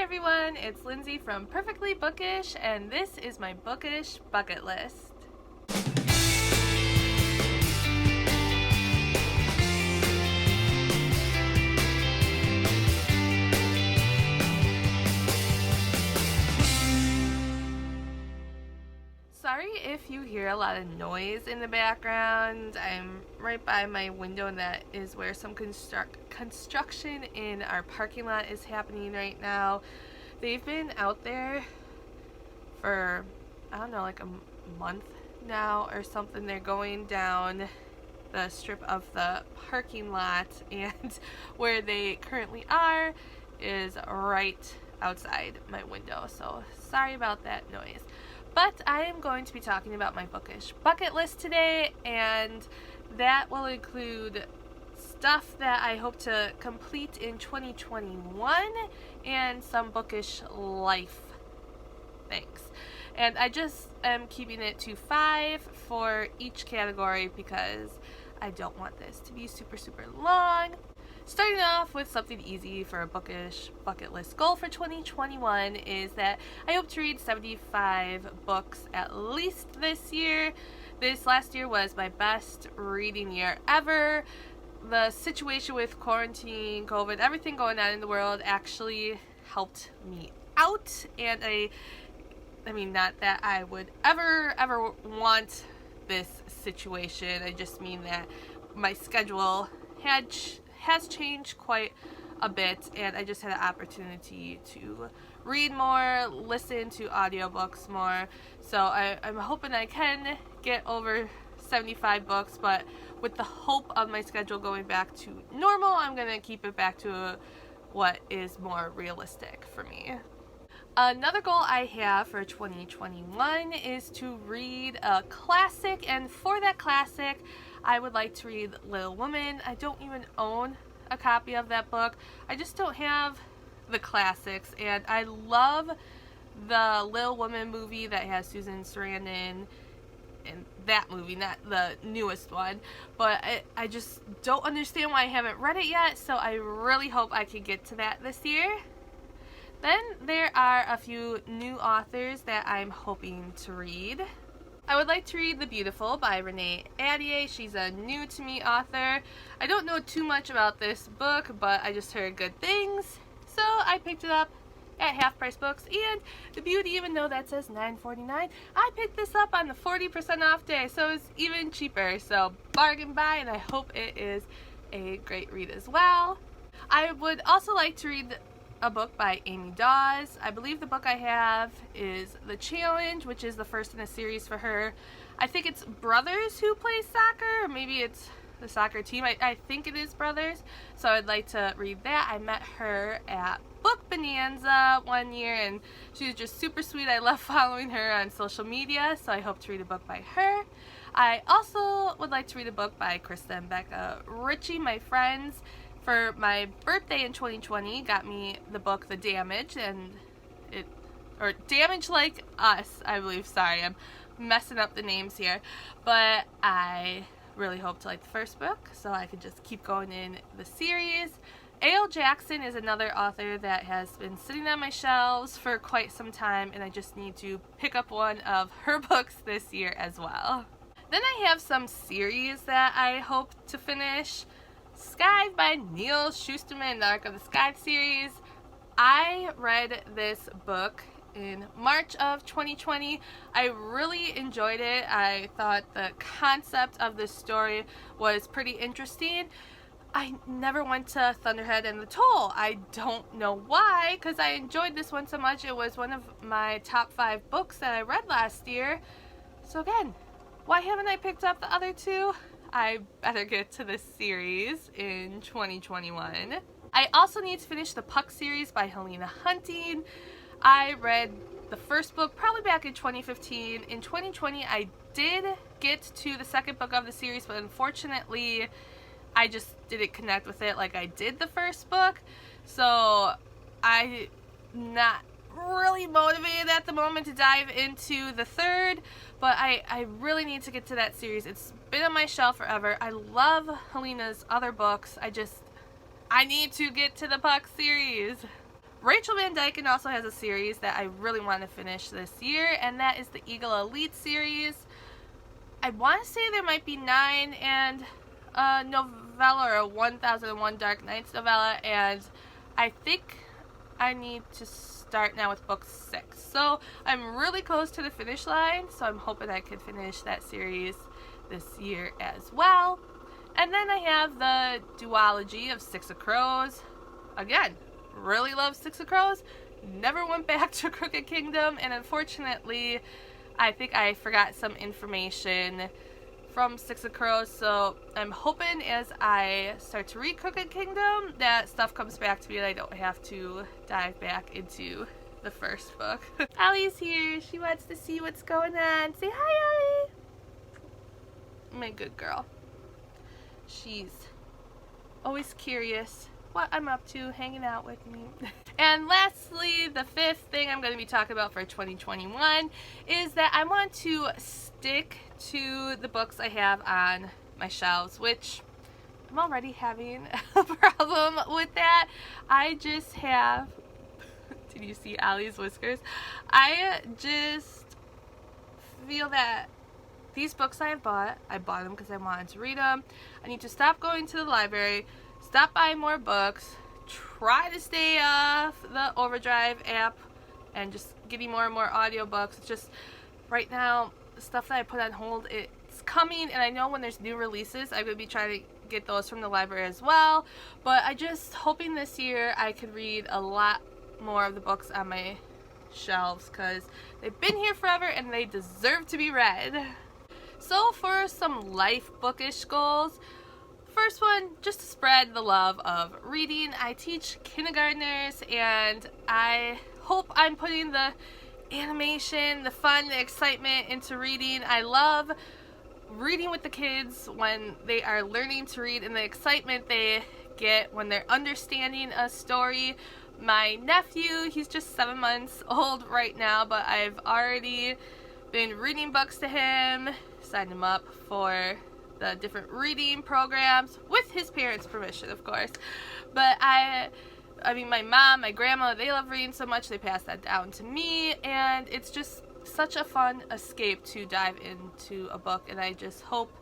everyone, it's Lindsay from Perfectly Bookish, and this is my bookish bucket list. Sorry if you hear a lot of noise in the background. I'm right by my window, and that is where some construction in our parking lot is happening right now. They've been out there for, I don't know, like a month now or something. They're going down the strip of the parking lot, and where they currently are is right outside my window. So sorry about that noise. But I am going to be talking about my bookish bucket list today, and that will include stuff that I hope to complete in 2021 and some bookish life things. And I just am keeping it to 5 for each category because I don't want this to be super long. Starting off with something easy for a bookish bucket list goal for 2021 is that I hope to read 75 books at least this year. This last year was my best reading year ever. The situation with quarantine, COVID, everything going on in the world actually helped me out, and I mean, not that I would ever want this situation. I just mean that my schedule has changed quite a bit, and I just had an opportunity to read more, listen to audiobooks more. So I'm hoping I can get over 75 books, but with the hope of my schedule going back to normal, I'm going to keep it back to what is more realistic for me. Another goal I have for 2021 is to read a classic, and for that classic, I would like to read Little Women. I don't even own a copy of that book. I just don't have the classics, and I love the Little Women movie that has Susan Sarandon in that movie, not the newest one, but I just don't understand why I haven't read it yet, so I really hope I can get to that this year. Then there are a few new authors that I'm hoping to read. I would like to read The Beautiful by Renee Ahdieh. She's a new to me author. I don't know too much about this book, but I just heard good things, so I picked it up at Half Price Books. And the beauty, even though that says $9.49, I picked this up on the 40% off day, so it's even cheaper. So bargain buy, and I hope it is a great read as well. I would also like to read a book by Amy Dawes. I believe the book I have is The Challenge, which is the first in a series for her. I think it's brothers who play soccer, or maybe it's the soccer team. I think it is brothers, so I'd like to read that. I met her at Book Bonanza one year, and she was just super sweet. I love following her on social media, so I hope to read a book by her. I also would like to read a book by Krista and Becca Ritchie. My friends, for my birthday in 2020, got me the book The Damage, or Damage Like Us, I believe. Sorry, I'm messing up the names here, but I really hope to like the first book so I can just keep going in the series. A.L. Jackson is another author that has been sitting on my shelves for quite some time, and I just need to pick up one of her books this year as well. Then I have some series that I hope to finish. Skies by Neil Shusterman, the Arc of the Sky series. I read this book in March of 2020. I really enjoyed it. I thought the concept of the story was pretty interesting. I never went to Thunderhead and the Toll. I don't know why, because I enjoyed this one so much. It was one of my top 5 books that I read last year. So again, why haven't I picked up the other 2? I better get to this series in 2021. I also need to finish the Puck series by Helena Hunting. I read the first book probably back in 2015. In 2020, I did get to the second book of the series, but unfortunately, I just didn't connect with it like I did the first book. So I'm not really motivated at the moment to dive into the third, but I really need to get to that series. It's been on my shelf forever. I love Helena's other books. I need to get to the Puck series. Rachel Van Dyken also has a series that I really want to finish this year, and that is the Eagle Elite series. I want to say there might be 9 and a novella, or a 1001 Dark Nights novella, and I think I need to start now with book 6. So I'm really close to the finish line, so I'm hoping I can finish that series this year as well. And then I have the duology of Six of Crows. Again, really love Six of Crows. Never went back to Crooked Kingdom, and unfortunately I think I forgot some information from Six of Crows, so I'm hoping as I start to read Crooked Kingdom that stuff comes back to me and I don't have to dive back into the first book. Allie's here. She wants to see what's going on. Say hi, Allie. My good girl. She's always curious what I'm up to, hanging out with me. And lastly, the 5th thing I'm going to be talking about for 2021 is that I want to stick to the books I have on my shelves, which I'm already having a problem with that. I just have, did you see Allie's whiskers? I just feel that these books I bought them because I wanted to read them. I need to stop going to the library, stop buying more books, try to stay off the Overdrive app, and just getting more and more audiobooks. It's just, right now, the stuff that I put on hold, it's coming, and I know when there's new releases, I'm going to be trying to get those from the library as well. But I just hoping this year I could read a lot more of the books on my shelves, because they've been here forever and they deserve to be read. So for some life bookish goals, first one, just to spread the love of reading. I teach kindergartners, and I hope I'm putting the animation, the fun, the excitement into reading. I love reading with the kids when they are learning to read, and the excitement they get when they're understanding a story. My nephew, he's just 7 months old right now, but I've already been reading books to him, signed him up for the different reading programs with his parents' permission, of course. But I mean, my mom, my grandma, they love reading so much, they pass that down to me, and it's just such a fun escape to dive into a book. And I just hope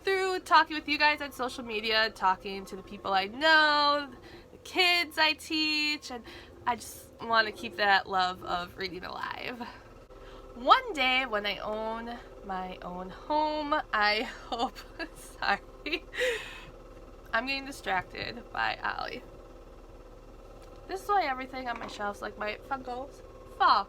through talking with you guys on social media, talking to the people I know, the kids I teach, and I just want to keep that love of reading alive. One day when I own my own home, I hope, sorry, I'm getting distracted by Allie. This is why everything on my shelves, like my Funkos, fall.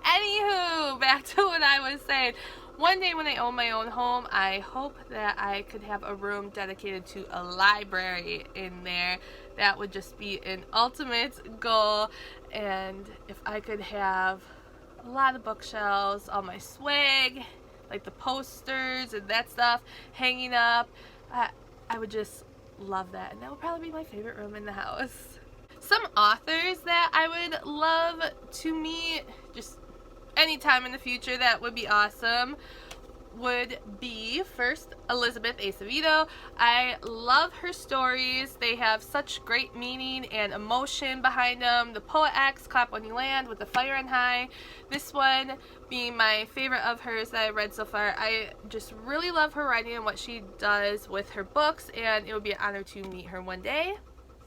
Anywho, back to what I was saying. One day when I own my own home, I hope that I could have a room dedicated to a library in there. That would just be an ultimate goal. And if I could have a lot of bookshelves, all my swag, like the posters and that stuff hanging up, I would just love that. And that would probably be my favorite room in the house. Some authors that I would love to meet, just anytime in the future, that would be awesome, would be first Elizabeth Acevedo. I love her stories. They have such great meaning and emotion behind them. The Poet X, Clap When You Land, With the Fire on High. This one being my favorite of hers that I've read so far. I just really love her writing and what she does with her books, and it would be an honor to meet her one day.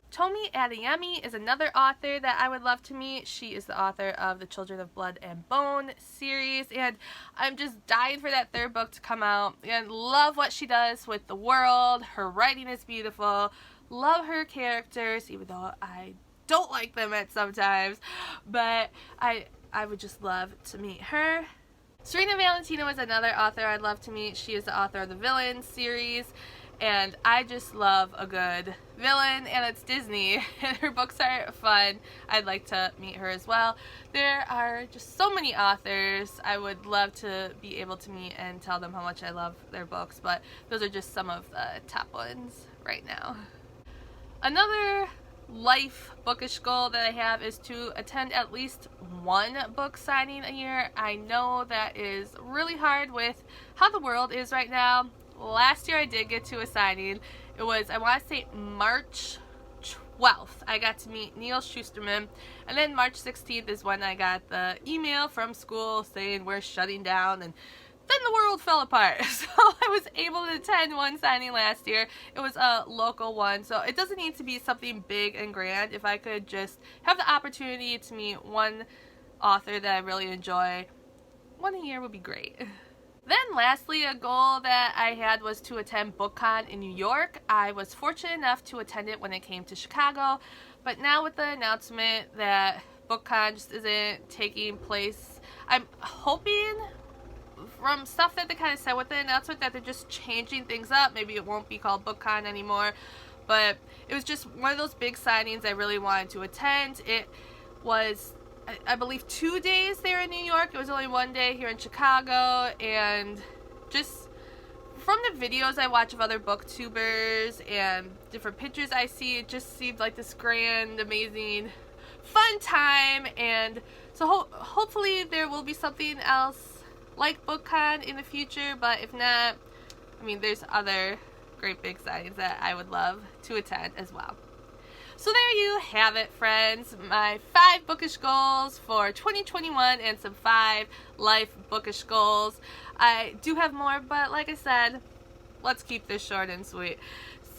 Tomi Adeyemi is another author that I would love to meet. She is the author of the Children of Blood and Bone series, and I'm just dying for that 3rd book to come out, and love what she does with the world. Her writing is beautiful. Love her characters, even though I don't like them at sometimes, but I would just love to meet her. Serena Valentino is another author I'd love to meet. She is the author of the Villain series, and I just love a good villain, and it's Disney, and her books are fun. I'd like to meet her as well. There are just so many authors I would love to be able to meet and tell them how much I love their books, but those are just some of the top ones right now. Another life bookish goal that I have is to attend at least one book signing a year. I know that is really hard with how the world is right now. Last year I did get to a signing. It was, I want to say, March wealth. I got to meet Neil Schusterman, and then March 16th is when I got the email from school saying we're shutting down, and then the world fell apart. So I was able to attend one signing last year. It was a local one, so it doesn't need to be something big and grand. If I could just have the opportunity to meet one author that I really enjoy, one a year would be great. Then lastly, a goal that I had was to attend BookCon in New York. I was fortunate enough to attend it when it came to Chicago, but now with the announcement that BookCon just isn't taking place, I'm hoping from stuff that they kind of said with the announcement that they're just changing things up. Maybe it won't be called BookCon anymore, but it was just one of those big signings I really wanted to attend. It was, I believe, 2 days there in New York. It was only 1 day here in Chicago, and just from the videos I watch of other booktubers and different pictures I see, it just seemed like this grand, amazing, fun time. And so hopefully there will be something else like BookCon in the future, but if not, I mean, there's other great big signings that I would love to attend as well. So there you have it, friends, my 5 bookish goals for 2021 and some 5 life bookish goals. I do have more, but like I said, let's keep this short and sweet.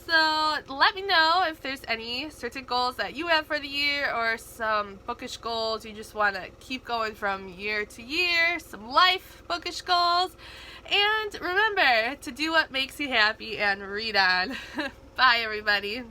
So let me know if there's any certain goals that you have for the year, or some bookish goals you just want to keep going from year to year, some life bookish goals. And remember to do what makes you happy and read on. Bye, everybody.